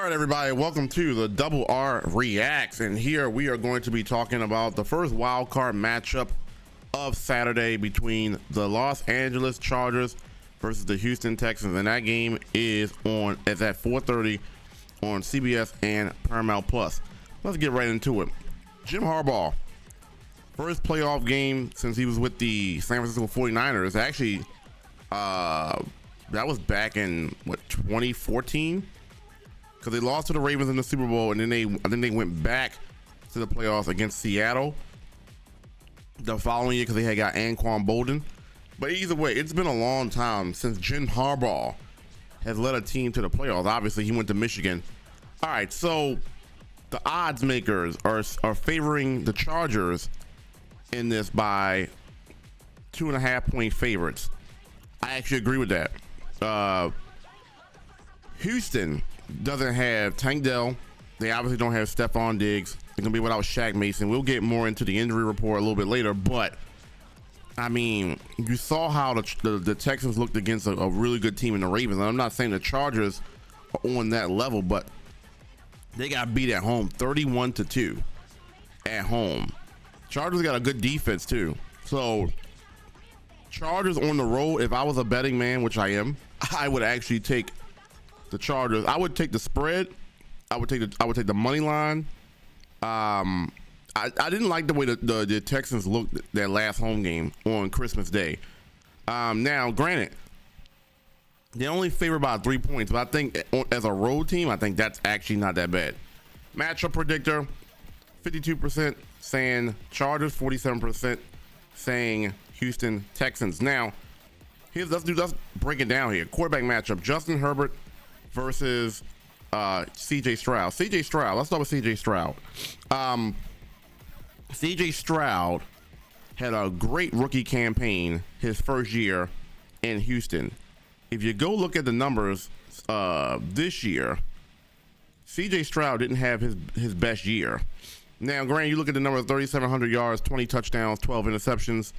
right, everybody, welcome to the Double R Reacts, and here we are going to be talking about the first wild card matchup of Saturday between the Los Angeles Chargers versus the Houston Texans, and that game is at 4:30 on CBS and Paramount Plus. Let's get right into it. Jim Harbaugh, first playoff game since he was with the San Francisco 49ers. Actually, that was back in 2014. Because they lost to the Ravens in the Super Bowl, and then I think they went back to the playoffs against Seattle the following year because they had got Anquan Bolden. But either way, it's been a long time since Jim Harbaugh has led a team to the playoffs. Obviously, he went to Michigan. All right, so the odds makers are favoring the Chargers in this by 2.5-point favorites. I actually agree with that. Houston doesn't have Tank Dell. They obviously don't have Stephon Diggs. They're gonna be without Shaq Mason. We'll get more into the injury report a little bit later, but I mean, you saw how the Texans looked against a really good team in the Ravens. And I'm not saying the Chargers are on that level, but they got beat at home 31-2 at home. Chargers got a good defense too. So Chargers on the road, if I was a betting man, which I am, I would actually take the Chargers. I would take the spread. I would take the money line. I didn't like the way the Texans looked that last home game on Christmas Day. Now, granted, they only favored by 3 points, but I think as a road team, I think that's actually not that bad. Matchup predictor: 52% saying Chargers, 47% saying Houston Texans. Now, let's break it down here. Quarterback matchup: Justin Herbert versus CJ Stroud. CJ Stroud, let's start with CJ Stroud. CJ Stroud had a great rookie campaign his first year in Houston. If you go look at the numbers this year, CJ Stroud didn't have his best year. Now, granted, you look at the numbers: 3,700 yards, 20 touchdowns, 12 interceptions.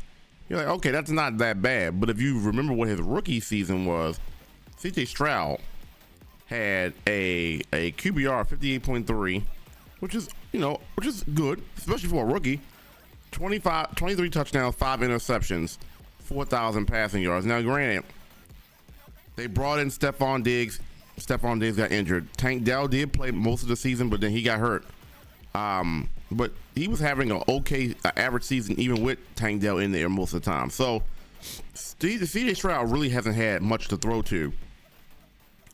You're like, okay, that's not that bad. But if you remember what his rookie season was, CJ Stroud had a QBR 58.3, which is good, especially for a rookie. 23 touchdowns, 5 interceptions, 4,000 passing yards. Now, granted, they brought in Stephon Diggs. Stephon Diggs got injured. Tank Dell did play most of the season, but then he got hurt. But he was having an okay average season even with Tank Dell in there most of the time. So CJ Stroud really hasn't had much to throw to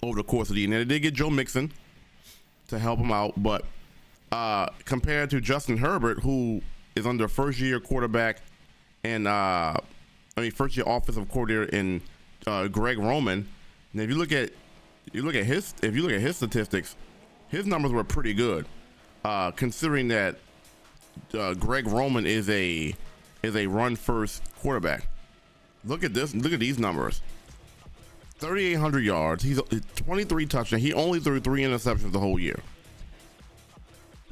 over the course of the year. Now, they did get Joe Mixon to help him out, but compared to Justin Herbert, who is under first-year quarterback and first-year offensive coordinator in Greg Roman. Now, if you look at his statistics, his numbers were pretty good, considering that Greg Roman is a run-first quarterback. Look at this. Look at these numbers. 3,800 yards. He's 23 touchdowns. He only threw 3 interceptions the whole year.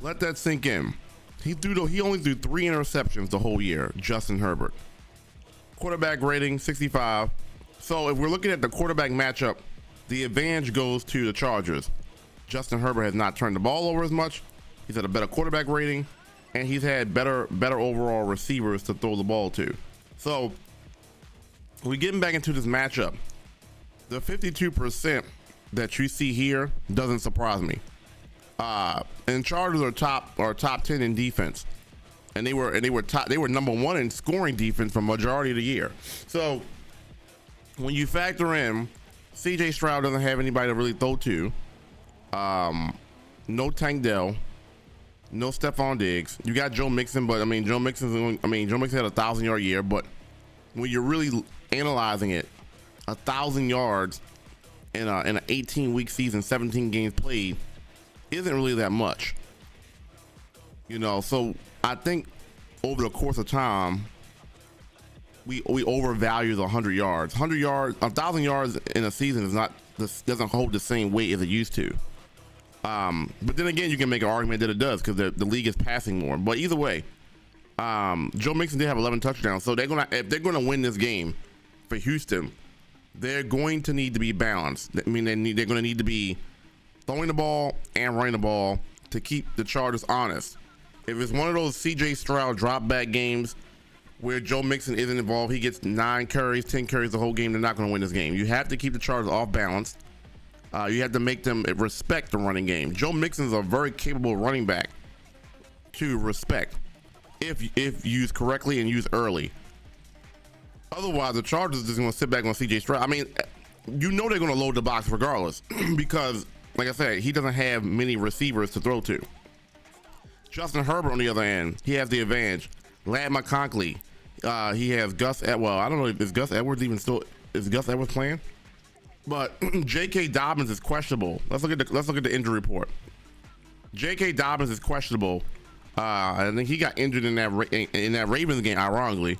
Let that sink in. He only threw 3 interceptions the whole year. Justin Herbert. Quarterback rating 65. So if we're looking at the quarterback matchup, the advantage goes to the Chargers. Justin Herbert has not turned the ball over as much. He's had a better quarterback rating, and he's had better overall receivers to throw the ball to. So we're getting back into this matchup. The 52% that you see here doesn't surprise me. And Chargers are top 10 in defense, and they were number 1 in scoring defense for majority of the year. So when you factor in CJ Stroud doesn't have anybody to really throw to, no Tank Dell, no Stephon Diggs. You got Joe Mixon, but Joe Mixon had a 1,000-yard year, but when you're really analyzing it, 1,000 yards in an 18-week season, 17 games played, isn't really that much. So I think over the course of time, we overvalue the 100 yards. 1,000 yards in a season doesn't hold the same weight as it used to. But then again, you can make an argument that it does because the league is passing more. But either way, Joe Mixon did have 11 touchdowns, so if they're gonna win this game for Houston, they're going to need to be balanced. I mean, they're going to need to be throwing the ball and running the ball to keep the Chargers honest. If it's one of those CJ Stroud drop back games where Joe Mixon isn't involved, he gets 9 carries, 10 carries the whole game, they're not going to win this game. You have to keep the Chargers off balance. You have to make them respect the running game. Joe Mixon is a very capable running back to respect if used correctly and used early. Otherwise, the Chargers are just going to sit back on CJ Stroud. I mean, you know they're going to load the box regardless because, like I said, he doesn't have many receivers to throw to. Justin Herbert, on the other end, he has the advantage. Ladd McConkey, he has Gus. Well, I don't know if Gus Edwards even still is Gus Edwards playing, but J.K. Dobbins is questionable. Let's look at the injury report. J.K. Dobbins is questionable. I think he got injured in that Ravens game, ironically.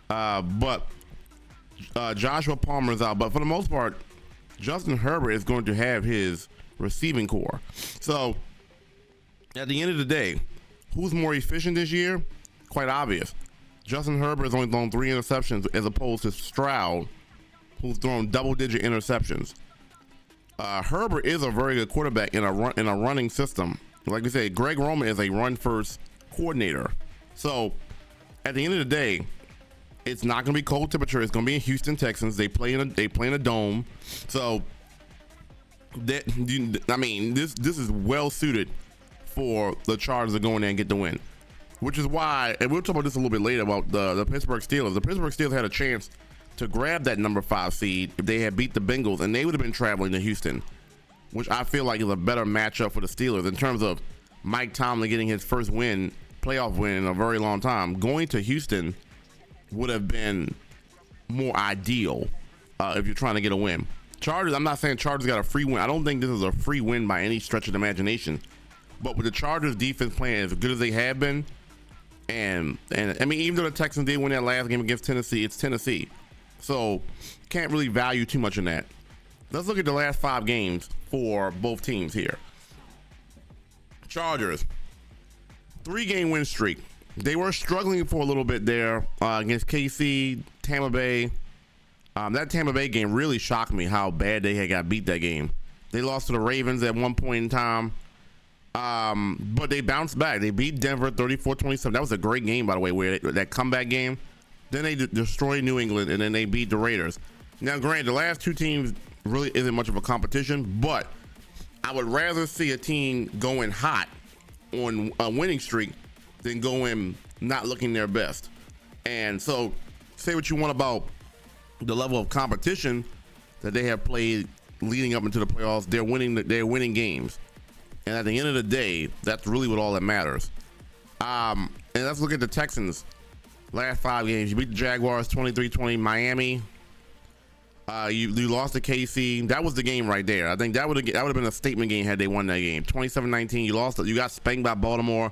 But Joshua Palmer is out. But for the most part, Justin Herbert is going to have his receiving core. So at the end of the day, who's more efficient this year? Quite obvious. Justin Herbert has only thrown 3 interceptions as opposed to Stroud, who's thrown double-digit interceptions. Herbert is a very good quarterback in a running system. Like we say, Greg Roman is a run-first coordinator. So at the end of the day, it's not going to be cold temperature. It's going to be in Houston Texans. They play in a dome. So I mean, this is well suited for the Chargers to go in there and get the win. Which is why, and we'll talk about this a little bit later about the Pittsburgh Steelers. The Pittsburgh Steelers had a chance to grab that number 5 seed if they had beat the Bengals, and they would have been traveling to Houston, which I feel like is a better matchup for the Steelers in terms of Mike Tomlin getting his first playoff win in a very long time. Going to Houston would have been more ideal if you're trying to get a win. Chargers, I'm not saying Chargers got a free win. I don't think this is a free win by any stretch of the imagination. But with the Chargers defense playing as good as they have been, and I mean, even though the Texans did win that last game against Tennessee, it's Tennessee. So can't really value too much in that. Let's look at the last 5 games for both teams here. Chargers, 3-game win streak. They were struggling for a little bit there against KC, Tampa Bay. That Tampa Bay game really shocked me how bad they had got beat that game. They lost to the Ravens at one point in time. But they bounced back. They beat Denver 34-27. That was a great game, by the way, that comeback game. Then they destroyed New England, and then they beat the Raiders. Now, granted, the last 2 teams really isn't much of a competition, but I would rather see a team going hot on a winning streak than going not looking their best. And so, say what you want about the level of competition that they have played leading up into the playoffs. They're winning games. And at the end of the day, that's really what all that matters. And let's look at the Texans. Last 5 games, you beat the Jaguars 23-20. Miami, you lost to KC. That was the game right there. I think that would have been a statement game had they won that game. 27-19. You got spanked by Baltimore,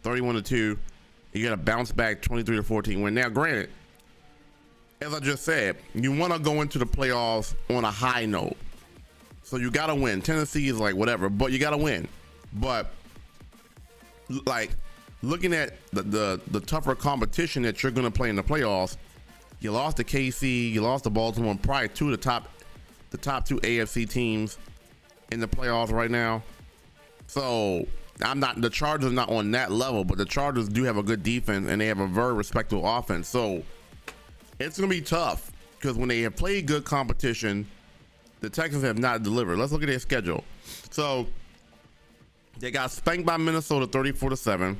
31-2. You got to bounce back 23-14 win. Now, granted, as I just said, you want to go into the playoffs on a high note. So you got to win. Tennessee is like whatever, but you got to win. But like looking at the tougher competition that you're going to play in the playoffs, you lost to KC, you lost to Baltimore, and probably the top 2 AFC teams in the playoffs right now. So the Chargers are not on that level, but the Chargers do have a good defense and they have a very respectable offense. So it's going to be tough because when they have played good competition, the Texans have not delivered. Let's look at their schedule. So they got spanked by Minnesota 34-7.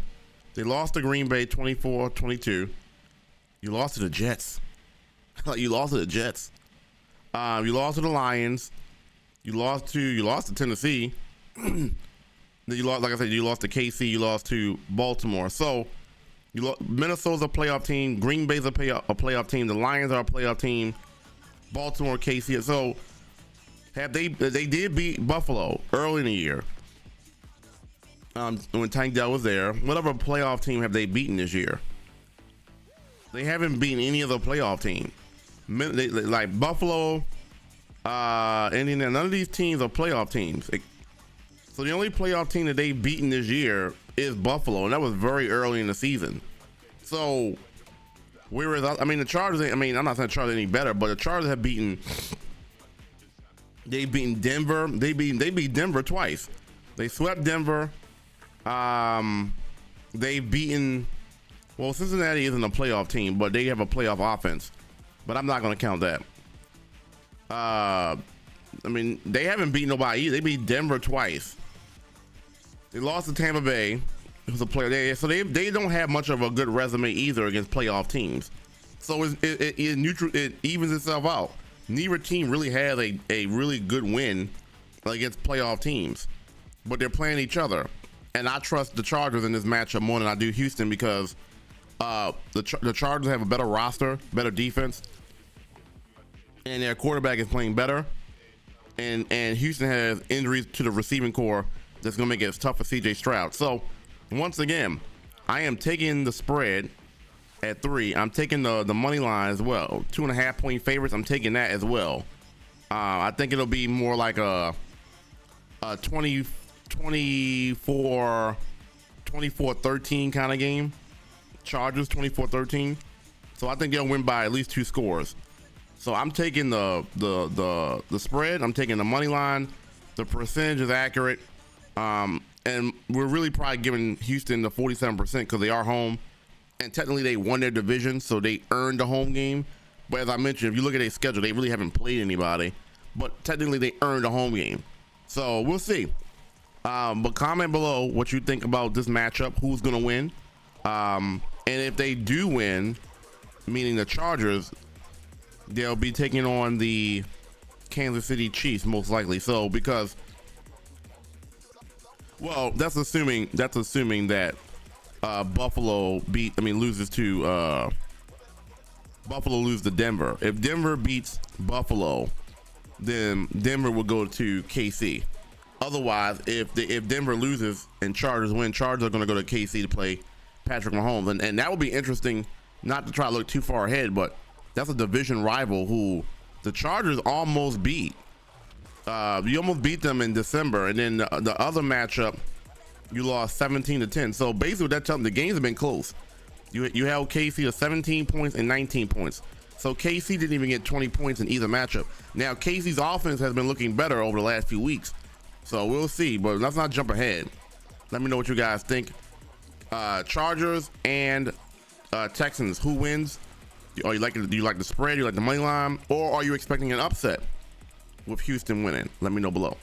They lost to Green Bay 24-22. You lost to the Jets. You lost to the Jets. You lost to the Lions. You lost to Tennessee. Then you lost, like I said, you lost to KC. You lost to Baltimore. So Minnesota's a playoff team. Green Bay's a playoff team. The Lions are a playoff team. Baltimore, KC. So they did beat Buffalo early in the year. When Tank Dell was there. Whatever playoff team have they beaten this year? They haven't beaten any other playoff team. Like Buffalo, Indiana, none of these teams are playoff teams. So the only playoff team that they've beaten this year is Buffalo, and that was very early in the season. So, whereas, I mean, the Chargers, I'm not saying the Chargers any better, but the Chargers have beaten They've beaten Denver. They beat Denver twice. They swept Denver. They've beaten, well, Cincinnati isn't a playoff team, but they have a playoff offense. But I'm not going to count that. I mean, they haven't beaten nobody either. They beat Denver twice. They lost to Tampa Bay, who's a player. So they don't have much of a good resume either against playoff teams. So it evens itself out. Neither team really has a really good win against playoff teams, but they're playing each other. And I trust the Chargers in this matchup more than I do Houston because the Chargers have a better roster, better defense, and their quarterback is playing better. And Houston has injuries to the receiving core that's going to make it as tough for CJ Stroud. So once again, I am taking the spread at 3. I'm taking the money line as well. 2.5 point favorites. I'm taking that as well. I think it'll be more like a 24-13 kind of game. Chargers 24-13. So I think they'll win by at least 2 scores. So I'm taking the spread. I'm taking the money line. The percentage is accurate. And we're really probably giving Houston the 47% because they are home. And technically they won their division, so they earned the home game. But as I mentioned, if you look at their schedule, they really haven't played anybody. But technically they earned a home game. So we'll see. But comment below what you think about this matchup, who's going to win. And if they do win, meaning the Chargers, they'll be taking on the Kansas City Chiefs most likely. So because, well, that's assuming that Buffalo loses to Buffalo loses to Denver. If Denver beats Buffalo, then Denver will go to KC. Otherwise, if Denver loses and Chargers win, Chargers are going to go to KC to play Patrick Mahomes, and that would be interesting. Not to try to look too far ahead, but that's a division rival who the Chargers almost beat. You almost beat them in December, and then the other matchup, you lost 17-10. So basically, that tells me the games have been close. You held KC to 17 points and 19 points. So KC didn't even get 20 points in either matchup. Now KC's offense has been looking better over the last few weeks. So we'll see, but let's not jump ahead. Let me know what you guys think. Chargers and Texans, who wins? Do you like the spread? Do you like the money line? Or are you expecting an upset with Houston winning? Let me know below.